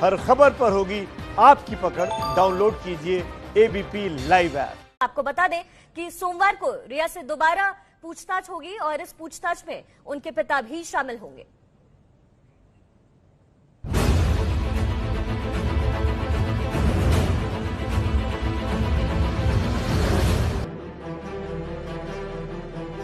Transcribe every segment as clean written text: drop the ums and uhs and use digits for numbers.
हर खबर पर होगी आपकी पकड़। डाउनलोड कीजिए एबीपी लाइव ऐप। आपको बता दें कि सोमवार को रिया से दोबारा पूछताछ होगी और इस पूछताछ में उनके पिता भी शामिल होंगे।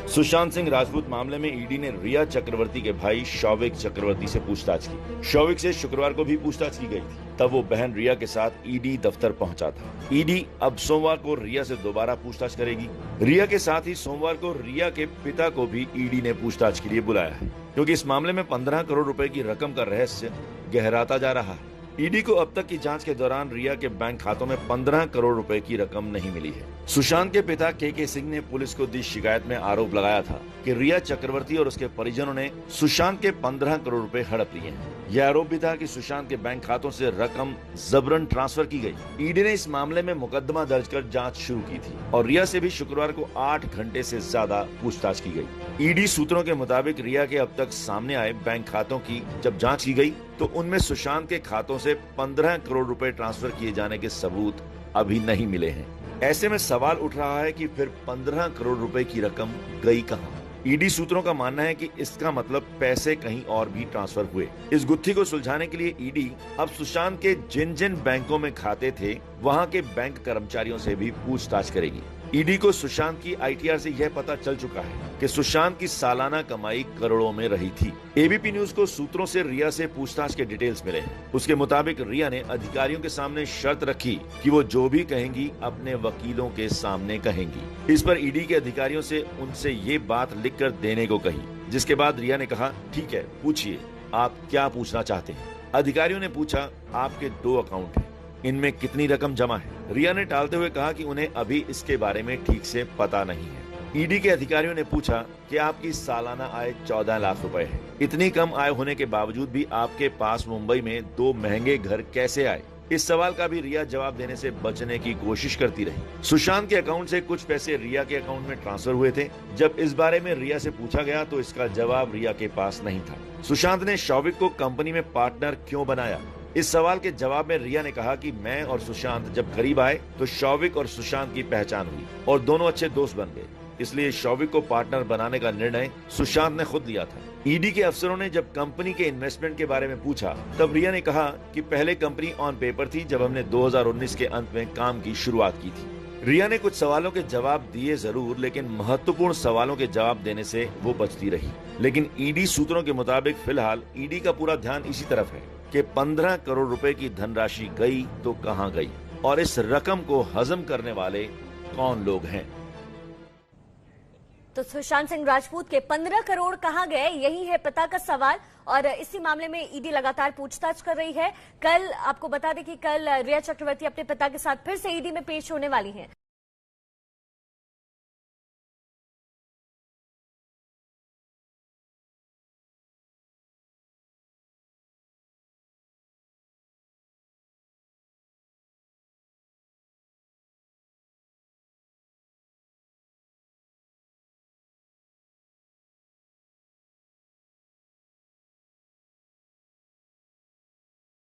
सुशांत सिंह राजपूत मामले में ईडी ने रिया चक्रवर्ती के भाई शौविक चक्रवर्ती से पूछताछ की। शौविक से शुक्रवार को भी पूछताछ की गई थी, तब वो बहन रिया के साथ ईडी दफ्तर पहुंचा था। ईडी अब सोमवार को रिया से दोबारा पूछताछ करेगी। रिया के साथ ही सोमवार को रिया के पिता को भी ईडी ने पूछताछ के लिए बुलाया है, क्योंकि इस मामले में 15 करोड़ रुपए की रकम का रहस्य गहराता जा रहा है। ईडी को अब तक की जांच के दौरान रिया के बैंक खातों में 15 करोड़ रुपए की रकम नहीं मिली है। सुशांत के पिता के सिंह ने पुलिस को दी शिकायत में आरोप लगाया था कि रिया चक्रवर्ती और उसके परिजनों ने सुशांत के 15 करोड़ रुपए हड़प लिए हैं। यह आरोप भी था कि सुशांत के बैंक खातों से रकम जबरन ट्रांसफर की गई। ईडी ने इस मामले में मुकदमा दर्ज कर जांच शुरू की थी और रिया से भी शुक्रवार को 8 घंटे से ज्यादा पूछताछ की गई। ईडी सूत्रों के मुताबिक रिया के अब तक सामने आए बैंक खातों की जब जांच की गई तो उनमें सुशांत के खातों से 15 करोड़ रुपए ट्रांसफर किए जाने के सबूत अभी नहीं मिले हैं। ऐसे में सवाल उठ रहा है कि फिर 15 करोड़ रुपए की रकम गई कहां? ईडी सूत्रों का मानना है कि इसका मतलब पैसे कहीं और भी ट्रांसफर हुए। इस गुत्थी को सुलझाने के लिए ईडी अब सुशांत के जिन जिन बैंकों में खाते थे वहां के बैंक कर्मचारियों से भी पूछताछ करेगी। ईडी को सुशांत की आईटीआर से यह पता चल चुका है कि सुशांत की सालाना कमाई करोड़ों में रही थी। एबीपी न्यूज को सूत्रों से रिया से पूछताछ के डिटेल्स मिले हैं। उसके मुताबिक रिया ने अधिकारियों के सामने शर्त रखी कि वो जो भी कहेंगी अपने वकीलों के सामने कहेंगी। इस पर ईडी के अधिकारियों से उनसे ये बात लिख कर देने को कही, जिसके बाद रिया ने कहा, ठीक है, पूछिए, आप क्या पूछना चाहते हैं? अधिकारियों ने पूछा, आपके 2 अकाउंट हैं, इनमें कितनी रकम जमा है? रिया ने टालते हुए कहा कि उन्हें अभी इसके बारे में ठीक से पता नहीं है। ईडी के अधिकारियों ने पूछा कि आपकी सालाना आय 14 लाख रुपए है। इतनी कम आय होने के बावजूद भी आपके पास मुंबई में 2 महंगे घर कैसे आए? इस सवाल का भी रिया जवाब देने से बचने की कोशिश करती रही। सुशांत के अकाउंट से कुछ पैसे रिया के अकाउंट में ट्रांसफर हुए थे। जब इस बारे में रिया से पूछा गया तो इसका जवाब रिया के पास नहीं था। सुशांत ने शौविक को कंपनी में पार्टनर क्यों बनाया? इस सवाल के जवाब में रिया ने कहा कि मैं और सुशांत जब करीब आए तो शौविक और सुशांत की पहचान हुई और दोनों अच्छे दोस्त बन गए, इसलिए शौविक को पार्टनर बनाने का निर्णय सुशांत ने खुद लिया था। ईडी के अफसरों ने जब कंपनी के इन्वेस्टमेंट के बारे में पूछा तब रिया ने कहा कि पहले कंपनी ऑन पेपर थी जब हमने 2019 के अंत में काम की शुरुआत की थी। रिया ने कुछ सवालों के जवाब दिए जरूर, लेकिन महत्वपूर्ण सवालों के जवाब देने से वो बचती रही। लेकिन ईडी सूत्रों के मुताबिक फिलहाल ईडी का पूरा ध्यान इसी तरफ है कि 15 करोड़ रुपए की धनराशि गई तो कहां गई और इस रकम को हजम करने वाले कौन लोग हैं। तो सुशांत सिंह राजपूत के 15 करोड़ कहां गए, यही है पिता का सवाल और इसी मामले में ईडी लगातार पूछताछ कर रही है। कल आपको बता दें कि कल रिया चक्रवर्ती अपने पिता के साथ फिर से ईडी में पेश होने वाली हैं।